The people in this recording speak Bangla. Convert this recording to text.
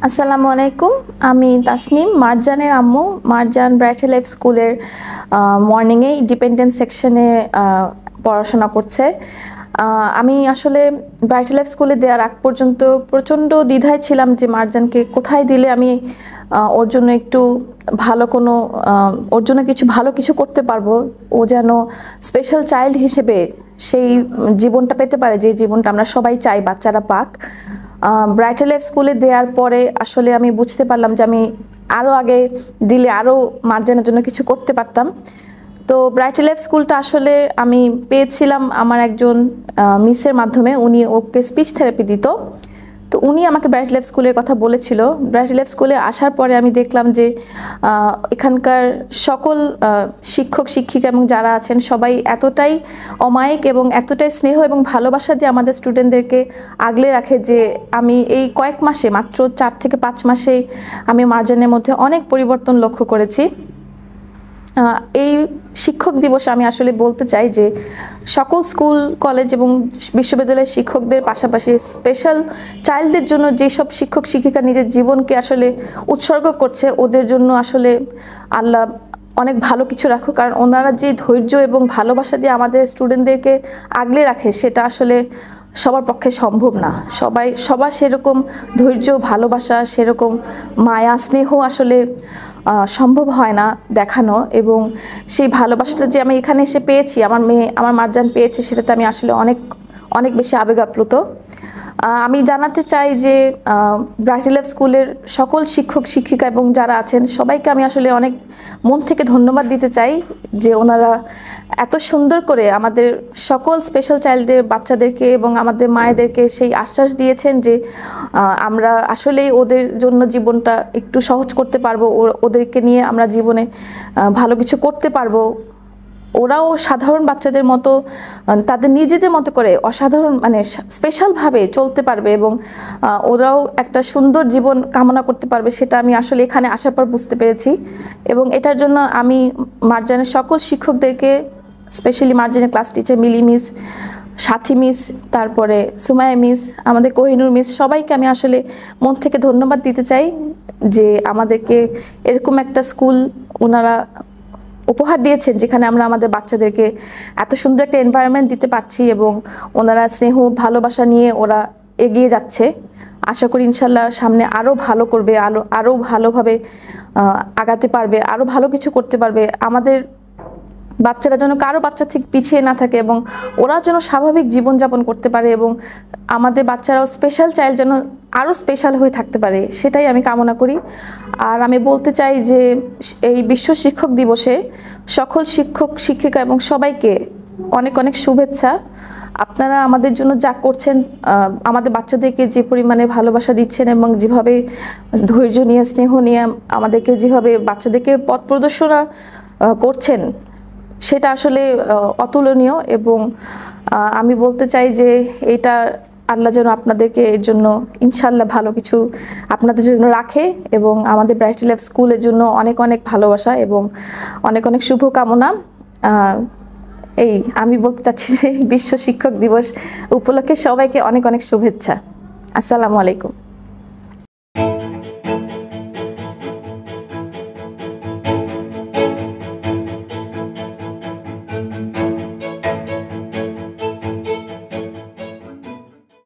আসসালামু আলাইকুম। আমি তাসনিম, মারজানের আম্মু। মারজান ব্রাইটাল লাইফ স্কুলের মর্নিংয়ে ডিপেন্ডেন্ট সেকশনে পড়াশোনা করছে। আমি আসলে ব্রাইটাল লাইফ স্কুলে দেওয়ার আগ পর্যন্ত প্রচণ্ড দ্বিধায় ছিলাম যে মারজানকে কোথায় দিলে আমি ওর জন্য একটু ভালো কোনো ওর জন্য ভালো কিছু করতে পারবো। ও যেন স্পেশাল চাইল্ড হিসেবে সেই জীবনটা পেতে পারে যে জীবনটা আমরা সবাই চাই বাচ্চারা পাক। ব্রাইটাল লাইফ স্কুলে দেওয়ার পরে আসলে আমি বুঝতে পারলাম যে আমি আরও আগে দিলে আরও মার্জানের জন্য কিছু করতে পারতাম। তো ব্রাইটাল লাইফ স্কুলটা আসলে আমি পেয়েছিলাম আমার একজন মিসের মাধ্যমে। উনি ওকে স্পিচ থেরাপি দিত, তো উনি আমাকে ব্রাইটাল লাইফ স্কুলের কথা বলেছিল। ব্রাইটাল লাইফ স্কুলে আসার পরে আমি দেখলাম যে এখানকার সকল শিক্ষক শিক্ষিকা এবং যারা আছেন সবাই এতটাই অমায়িক এবং এতটাই স্নেহ এবং ভালোবাসা দিয়ে আমাদের স্টুডেন্টদেরকে আগলে রাখে যে আমি এই কয়েক মাসে, মাত্র 4 থেকে 5 মাসেই আমি মার্জানের মধ্যে অনেক পরিবর্তন লক্ষ্য করেছি। এই শিক্ষক দিবসে আমি আসলে বলতে চাই যে সকল স্কুল কলেজ এবং বিশ্ববিদ্যালয়ের শিক্ষকদের পাশাপাশি স্পেশাল চাইল্ডদের জন্য যেসব শিক্ষক শিক্ষিকা নিজের জীবনকে আসলে উৎসর্গ করছে, ওদের জন্য আসলে আল্লাহ অনেক ভালো কিছু রাখুক। কারণ ওনারা যে ধৈর্য এবং ভালোবাসা দিয়ে আমাদের স্টুডেন্টদেরকে আগলে রাখে সেটা আসলে সবার পক্ষে সম্ভব না। সবার সেরকম ধৈর্য, ভালোবাসা, সেরকম মায়া, স্নেহ আসলে সম্ভব হয় না দেখানো। এবং সেই ভালোবাসাটা যে আমি এখানে এসে পেয়েছি, আমার মেয়ে, আমার মারজান পেয়েছে, সেটাতে আমি আসলে অনেক অনেক বেশি আবেগ আপ্লুত। আমি জানাতে চাই যে ব্রাইটাল লাইফ স্কুলের সকল শিক্ষক শিক্ষিকা এবং যারা আছেন সবাইকে আমি আসলে অনেক মন থেকে ধন্যবাদ দিতে চাই যে ওনারা এত সুন্দর করে আমাদের সকল স্পেশাল চাইল্ডদের বাচ্চাদেরকে এবং আমাদের মায়েদেরকে সেই আশ্বাস দিয়েছেন যে আমরা আসলেই ওদের জন্য জীবনটা একটু সহজ করতে পারবো, ওদেরকে নিয়ে আমরা জীবনে ভালো কিছু করতে পারবো। ওরাও সাধারণ বাচ্চাদের মতো তাদের নিজেদের মতো করে অসাধারণ স্পেশালভাবে চলতে পারবে এবং ওরাও একটা সুন্দর জীবন কামনা করতে পারবে, সেটা আমি আসলে এখানে আসার পর বুঝতে পেরেছি। এবং এটার জন্য আমি মারজানের সকল শিক্ষকদেরকে, স্পেশালি মারজানের ক্লাস টিচার মিলি মিস, সাথী মিস, তারপরে সুমাইয়া মিস, আমাদের কোহিনুর মিস, সবাইকে আমি আসলে মন থেকে ধন্যবাদ দিতে চাই যে আমাদেরকে এরকম একটা স্কুল ওনারা উপহার দিয়েছেন যেখানে আমরা আমাদের বাচ্চাদেরকে এত সুন্দর একটা এনভায়রনমেন্ট দিতে পারছি এবং ওনারা স্নেহ ভালোবাসা নিয়ে ওরা এগিয়ে যাচ্ছে। আশা করি ইনশাল্লাহ সামনে আরও ভালো করবে, আরও ভালোভাবে আগাতে পারবে, আরও ভালো কিছু করতে পারবে। আমাদের বাচ্চারা যেন কারো বাচ্চা থেকে পিছিয়ে না থাকে এবং ওরা যেন স্বাভাবিক জীবনযাপন করতে পারে এবং আমাদের বাচ্চারাও স্পেশাল চাইল্ড যেন আরও স্পেশাল হয়ে থাকতে পারে, সেটাই আমি কামনা করি। আর আমি বলতে চাই যে এই বিশ্ব শিক্ষক দিবসে সকল শিক্ষক শিক্ষিকা এবং সবাইকে অনেক অনেক শুভেচ্ছা। আপনারা আমাদের জন্য যা করছেন, আমাদের বাচ্চাদেরকে যে পরিমাণে ভালোবাসা দিচ্ছেন এবং যেভাবে ধৈর্য নিয়ে, স্নেহ নিয়ে আমাদেরকে যেভাবে বাচ্চাদেরকে পথ প্রদর্শনা করছেন, সেটা আসলে অতুলনীয়। এবং আমি বলতে চাই যে এটা আল্লাহ যেন আপনাদেরকে এর জন্য ইনশাল্লাহ ভালো কিছু আপনাদের জন্য রাখে এবং আমাদের ব্রাইটাল লাইফ স্কুলের জন্য অনেক অনেক ভালোবাসা এবং অনেক অনেক শুভকামনা। এই আমি বলতে চাচ্ছি যে বিশ্ব শিক্ষক দিবস উপলক্ষে সবাইকে অনেক অনেক শুভেচ্ছা। আসসালামু আলাইকুম।